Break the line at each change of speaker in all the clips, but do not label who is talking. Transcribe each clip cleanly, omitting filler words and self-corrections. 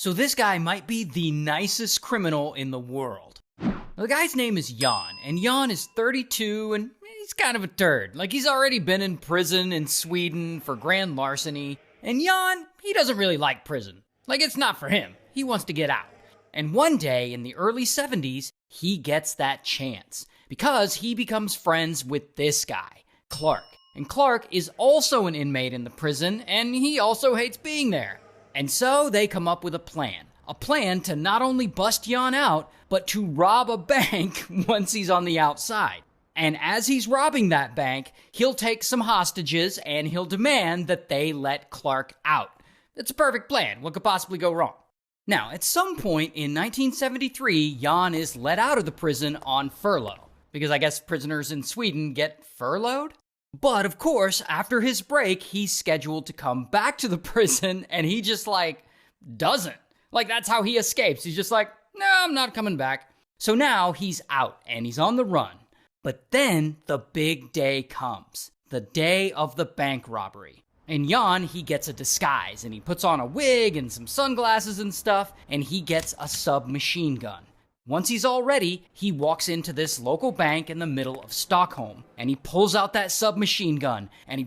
So this guy might be the nicest criminal in the world. The guy's name is Jan, and Jan is 32 and he's kind of a turd. Like, he's already been in prison in Sweden for grand larceny, and Jan, he doesn't really like prison. Like, it's not for him. He wants to get out. And one day in the early 70s, he gets that chance because he becomes friends with this guy, Clark. And Clark is also an inmate in the prison, and he also hates being there. And so they come up with a plan to not only bust Jan out, but to rob a bank once he's on the outside. And as he's robbing that bank, he'll take some hostages and he'll demand that they let Clark out. It's a perfect plan. What could possibly go wrong? Now, at some point in 1973, Jan is let out of the prison on furlough, because I guess prisoners in Sweden get furloughed? But of course, after his break, he's scheduled to come back to the prison, and he just, doesn't. That's how he escapes. He's just like, no, I'm not coming back. So now he's out, and he's on the run. But then the big day comes, the day of the bank robbery. And Jan, he gets a disguise, and he puts on a wig and some sunglasses and stuff, and he gets a submachine gun. Once he's all ready, he walks into this local bank in the middle of Stockholm, and he pulls out that submachine gun, and he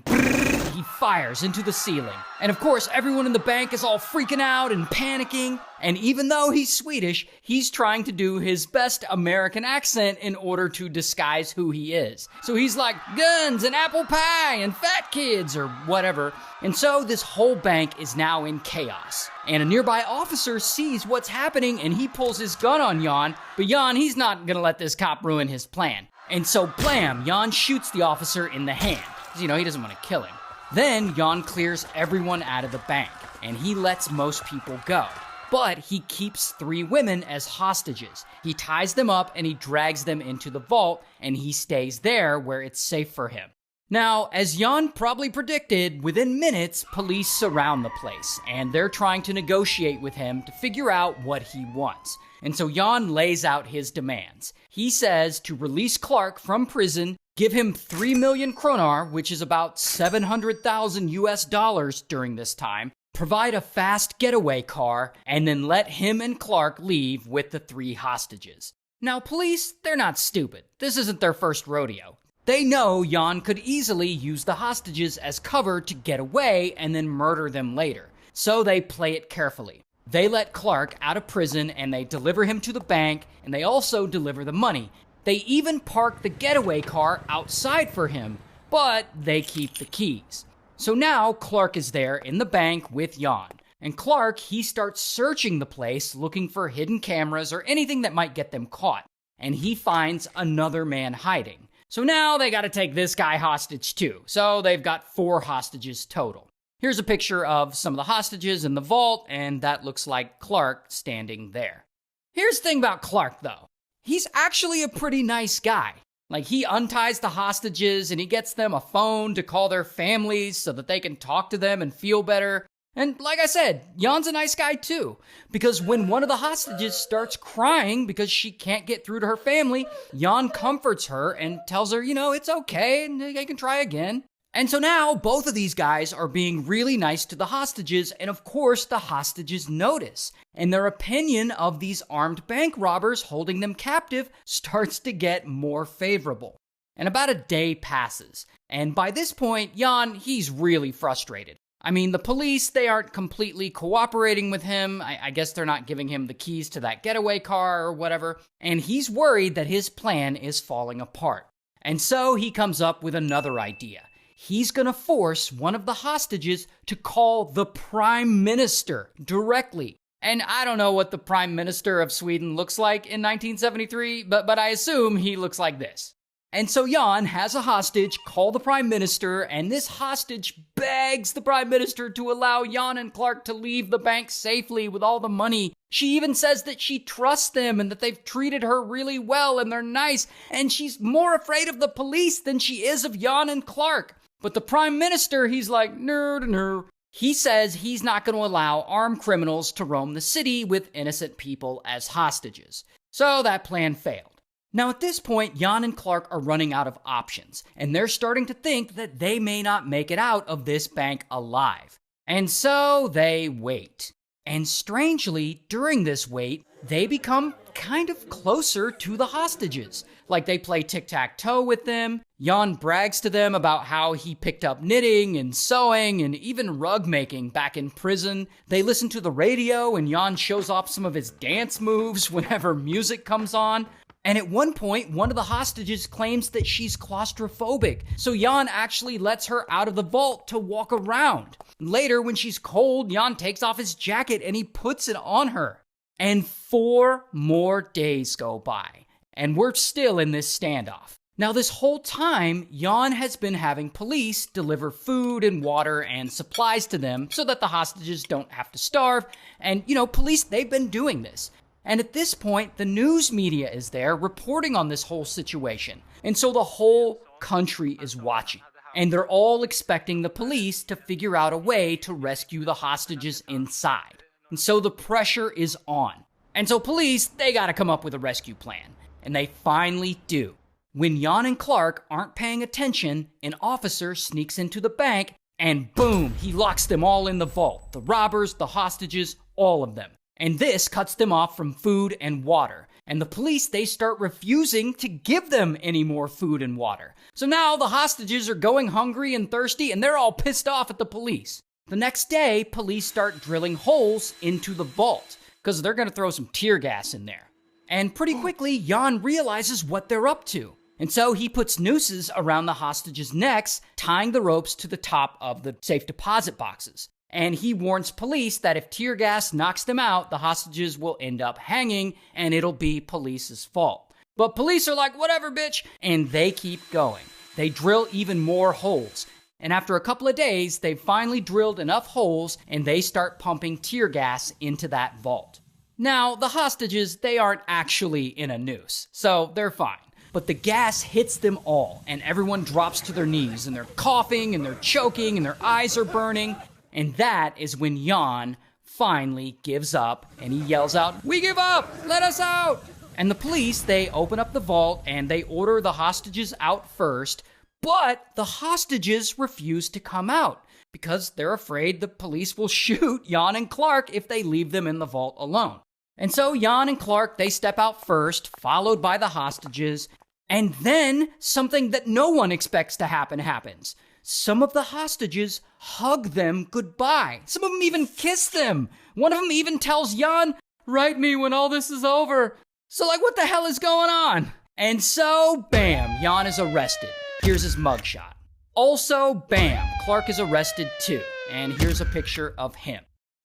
fires into the ceiling. And of course, everyone in the bank is all freaking out and panicking, and even though he's Swedish, he's trying to do his best American accent in order to disguise who he is. So he's like, guns and apple pie and fat kids or whatever. And so this whole bank is now in chaos. And a nearby officer sees what's happening and he pulls his gun on Jan, but Jan, he's not gonna let this cop ruin his plan. And so blam, Jan shoots the officer in the hand. 'Cause, he doesn't want to kill him. Then Jan clears everyone out of the bank and he lets most people go. But he keeps 3 women as hostages. He ties them up and he drags them into the vault and he stays there where it's safe for him. Now, as Jan probably predicted, within minutes, police surround the place, and they're trying to negotiate with him to figure out what he wants. And so Jan lays out his demands. He says to release Clark from prison, give him 3 million kroner, which is about $700,000 US during this time, provide a fast getaway car, and then let him and Clark leave with the 3 hostages. Now, police, they're not stupid. This isn't their first rodeo. They know Jan could easily use the hostages as cover to get away and then murder them later. So they play it carefully. They let Clark out of prison and they deliver him to the bank, and they also deliver the money. They even park the getaway car outside for him, but they keep the keys. So now Clark is there in the bank with Jan. And Clark, he starts searching the place looking for hidden cameras or anything that might get them caught. And he finds another man hiding. So now they gotta take this guy hostage too. So they've got 4 hostages total. Here's a picture of some of the hostages in the vault, and that looks like Clark standing there. Here's the thing about Clark though. He's actually a pretty nice guy. He unties the hostages and he gets them a phone to call their families so that they can talk to them and feel better. And like I said, Jan's a nice guy too, because when one of the hostages starts crying because she can't get through to her family, Jan comforts her and tells her, it's okay and they can try again. And so now both of these guys are being really nice to the hostages, and of course the hostages notice. And their opinion of these armed bank robbers holding them captive starts to get more favorable. And about a day passes, and by this point, Jan, he's really frustrated. I mean, the police, they aren't completely cooperating with him. I guess they're not giving him the keys to that getaway car or whatever. And he's worried that his plan is falling apart. And so he comes up with another idea. He's gonna force one of the hostages to call the Prime Minister directly. And I don't know what the Prime Minister of Sweden looks like in 1973, but I assume he looks like this. And so Jan has a hostage call the Prime Minister, and this hostage begs the Prime Minister to allow Jan and Clark to leave the bank safely with all the money. She even says that she trusts them and that they've treated her really well and they're nice, and she's more afraid of the police than she is of Jan and Clark. But the Prime Minister, he's like, no. He says he's not going to allow armed criminals to roam the city with innocent people as hostages. So that plan failed. Now at this point, Jan and Clark are running out of options, and they're starting to think that they may not make it out of this bank alive. And so they wait. And strangely, during this wait, they become kind of closer to the hostages. Like they play tic-tac-toe with them. Jan brags to them about how he picked up knitting and sewing and even rug making back in prison. They listen to the radio and Jan shows off some of his dance moves whenever music comes on. And at one point, one of the hostages claims that she's claustrophobic, so Jan actually lets her out of the vault to walk around. Later, when she's cold, Jan takes off his jacket and he puts it on her. And 4 more days go by, and we're still in this standoff. Now, this whole time, Jan has been having police deliver food and water and supplies to them so that the hostages don't have to starve. And, police, they've been doing this. And at this point, the news media is there reporting on this whole situation. And so the whole country is watching. And they're all expecting the police to figure out a way to rescue the hostages inside. And so the pressure is on. And so police, they gotta come up with a rescue plan. And they finally do. When Jan and Clark aren't paying attention, an officer sneaks into the bank and boom, he locks them all in the vault. The robbers, the hostages, all of them. And this cuts them off from food and water. And the police, they start refusing to give them any more food and water. So now the hostages are going hungry and thirsty, and they're all pissed off at the police. The next day, police start drilling holes into the vault, because they're going to throw some tear gas in there. And pretty quickly, Jan realizes what they're up to. And so he puts nooses around the hostages' necks, tying the ropes to the top of the safe deposit boxes. And he warns police that if tear gas knocks them out, the hostages will end up hanging and it'll be police's fault. But police are like, whatever, bitch. And they keep going. They drill even more holes. And after a couple of days, they've finally drilled enough holes and they start pumping tear gas into that vault. Now, the hostages, they aren't actually in a noose, so they're fine. But the gas hits them all and everyone drops to their knees and they're coughing and they're choking and their eyes are burning. And that is when Jan finally gives up and he yells out, "We give up! Let us out!" And the police, they open up the vault and they order the hostages out first, but the hostages refuse to come out because they're afraid the police will shoot Jan and Clark if they leave them in the vault alone. And so Jan and Clark, they step out first, followed by the hostages, and then something that no one expects to happen happens. Some of the hostages hug them goodbye. Some of them even kiss them. One of them even tells Jan, "Write me when all this is over." So what the hell is going on? And so, bam, Jan is arrested. Here's his mugshot. Also, bam, Clark is arrested too. And here's a picture of him.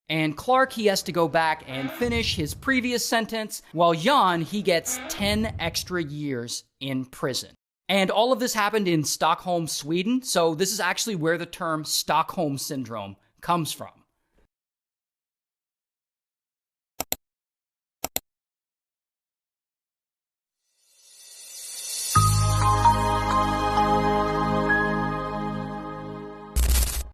And Clark, he has to go back and finish his previous sentence, while Jan, he gets 10 extra years in prison. And all of this happened in Stockholm, Sweden, so this is actually where the term Stockholm Syndrome comes from.